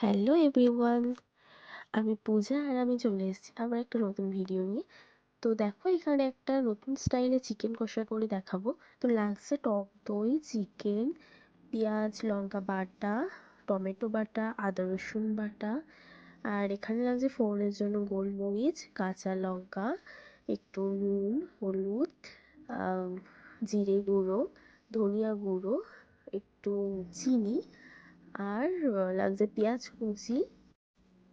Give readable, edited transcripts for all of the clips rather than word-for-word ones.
Hello everyone, আমি পূজা আর আমি চলে এসেছি আবার একটা নতুন ভিডিও নিয়ে। তো দেখো, এখানে একটা নতুন স্টাইলে চিকেন কষা করে দেখাবো। তো লাগছে টক দই, চিকেন, পেঁয়াজ লঙ্কা বাটা, টমেটো বাটা, আদা রসুন বাটা, আর এখানে লাগছে ফোড়নের জন্য গোলমরিচ, কাঁচা লঙ্কা, একটু নুন, হলুদ, জিরে গুঁড়ো, ধনিয়া গুঁড়ো, একটু চিনি, আর লাগছে পেঁয়াজ কুচি,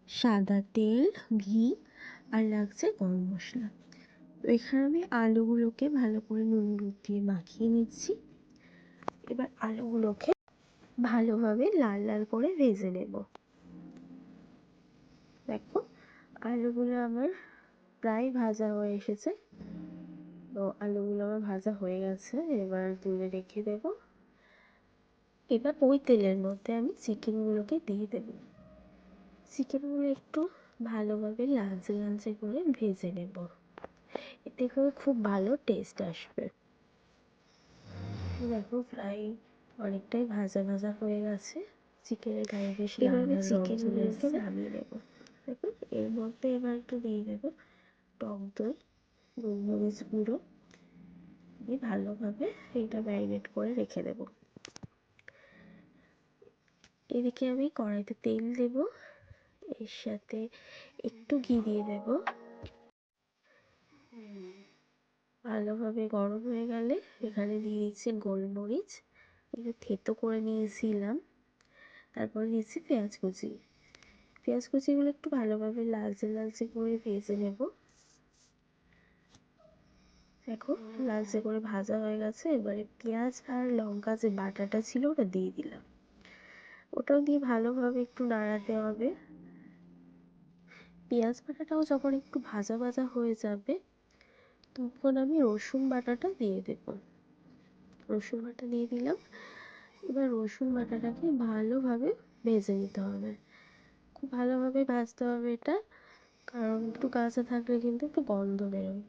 সাদা তেল, ঘি, আর লাগছে গরম মশলা। তো এখানে আমি আলুগুলোকে ভালো করে নুন হলুদ দিয়ে মাখিয়ে নিচ্ছি। এবার আলুগুলোকে ভালোভাবে লাল লাল করে ভেজে নেব। দেখো, আলুগুলো আমার প্রায় ভাজা হয়ে এসেছে। তো আলুগুলো আমার ভাজা হয়ে গেছে, এবার তুলে রেখে দেব। এবার ওই তেলের মধ্যে আমি চিকেনগুলোকে দিয়ে দেব। চিকেনগুলো একটু ভালোভাবে লালচে লালচে করে ভেজে নেব, এতে করে খুব ভালো টেস্ট আসবে। দেখো, প্রায় অনেকটাই ভাজা ভাজা হয়ে গেছে, চিকেনের গায়ে বেশ লাল লাল রং চলে এসেছে। নামিয়ে নেব। দেখুন, এর মধ্যে এবার একটু দিয়ে দেবো টক দই, গোলমরিচ গুঁড়ো দিয়ে ভালোভাবে এটা ম্যারিনেট করে রেখে দেব। এদিকে আমি কড়াইতে তেল দেব, এর সাথে একটু ঘি দিয়ে দেব। ভালোভাবে গরম হয়ে গেলে এখানে দিয়ে দিচ্ছি গোলমরিচ, একটু থেতো করে নিয়েছিলাম। তারপরে দিচ্ছি পেঁয়াজ কুচি। পেঁয়াজ কুচিগুলো একটু ভালোভাবে লালচে লালচে করে ভেজে নেব। দেখো, লালচে করে ভাজা হয়ে গেছে। এবারে পেঁয়াজ আর লঙ্কা যে বাটাটা ছিল ওটা দিয়ে দিলাম। ওটাও দিয়ে ভালোভাবে একটু নাড়াতে হবে। পেঁয়াজ বাটাটাও যখন একটু ভাজা ভাজা হয়ে যাবে তখন আমি রসুন বাটাটা দিয়ে দেব। রসুন বাটা দিয়ে দিলাম। এবার রসুন বাটাটাকে ভালোভাবে ভেজে নিতে হবে, খুব ভালোভাবে ভাজতে হবে এটা, কারণ একটু কাঁচা থাকলে কিন্তু একটু গন্ধ বেরোয়।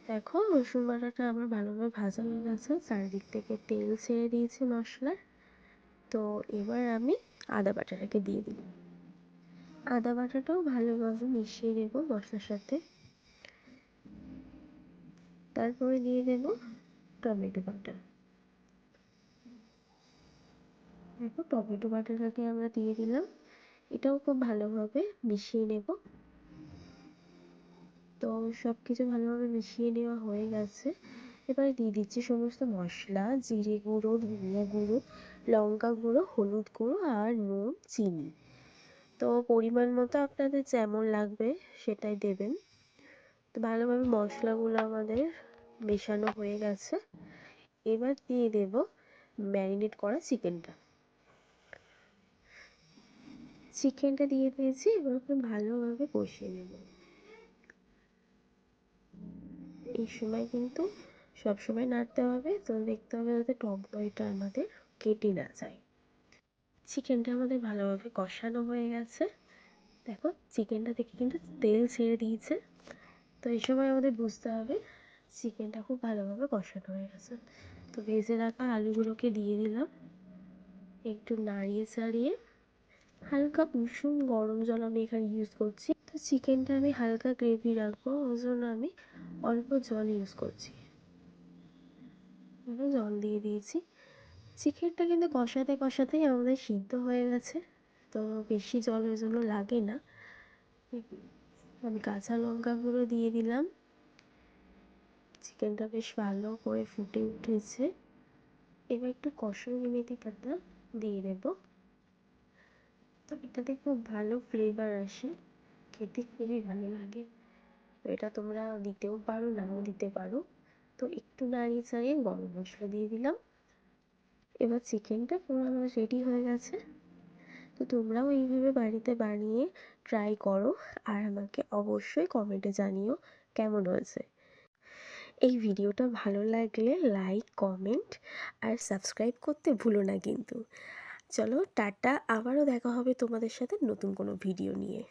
দেখো, রসুন বাটাটা আমার ভালোভাবে ভাজা হয়ে গেছে, চারিদিক থেকে তেল ছেড়ে দিয়েছে মশলার। তো এবার আমি আদা বাটাটাকে দিয়ে দিই। আদা বাটাটাও ভালোভাবে মিশিয়ে নেব মশলার সাথে। তারপরে দিয়ে দেব টমেটো বাটা। দেখো, টমেটো বাটাটাকে আমরা দিয়ে দিলাম, এটাও খুব ভালোভাবে মিশিয়ে নেব। তো সব কিছু ভালোভাবে মিশিয়ে নেওয়া হয়ে গেছে। এবারে দিয়ে দিচ্ছি সমস্ত মশলা, জিরে গুঁড়ো, ধনিয়া গুঁড়ো, লঙ্কা গুঁড়ো, হলুদ গুঁড়ো, আর নুন, চিনি। তো পরিমাণ মতো আপনাদের যেমন লাগবে সেটাই দেবেন। তো ভালোভাবে মশলাগুলো আমাদের মেশানো হয়ে গেছে। এবার দিয়ে দেব ম্যারিনেট করা চিকেনটা। চিকেনটা দিয়ে দিয়েছি, এবার খুব ভালোভাবে কষিয়ে নেব। এই সময় কিন্তু সবসময় নাড়তে হবে, তো দেখতে হবে যাতে টক দইটা আমাদের কেটে না যায়। চিকেনটা আমাদের ভালোভাবে কষানো হয়ে গেছে। দেখো, চিকেনটা থেকে কিন্তু তেল ছেড়ে দিয়েছে। তো এই সময় আমাদের বুঝতে হবে চিকেনটা খুব ভালোভাবে কষানো হয়ে গেছে। তো ভেজে রাখা আলুগুলোকে দিয়ে দিলাম, একটু নাড়িয়ে চাড়িয়ে হালকা উষুম গরম জল আমি এখানে ইউজ করছি। তো চিকেনটা আমি হালকা গ্রেভি রাখবো, ওই জন্য আমি অল্প জল ইউজ করছি। জল দিয়ে দিয়েছি। চিকেনটা কিন্তু কষাতে কষাতেই আমাদের সিদ্ধ হয়ে গেছে, তো বেশি জল ওই জন্য লাগে না। আমি কাঁচা লঙ্কাগুলো দিয়ে দিলাম। চিকেনটা বেশ ভালো করে ফুটে উঠেছে। এবার একটু কসুরি মেথি পাতা দিয়ে দেবো। তো এটাতে খুব ভালো ফ্লেভার আসে, খেতে খুবই ভালো লাগে। তো এটা তোমরা দিতেও পারো, নাও দিতে পারো। তো একটু নাড়িয়ে চাড়িয়ে গরম মশলা দিয়ে দিলাম। এবার চিকেনটা পুরো আমার রেডি হয়ে গেছে। তো তোমরাও এইভাবে বাড়িতে বানিয়ে ট্রাই করো, আর আমাকে অবশ্যই কমেন্টে জানিও কেমন হয়েছে। এই ভিডিওটা ভালো লাগলে লাইক, কমেন্ট আর সাবস্ক্রাইব করতে ভুলো না কিন্তু। চলো টাটা, আবারও দেখা হবে তোমাদের সাথে নতুন কোনো ভিডিও নিয়ে।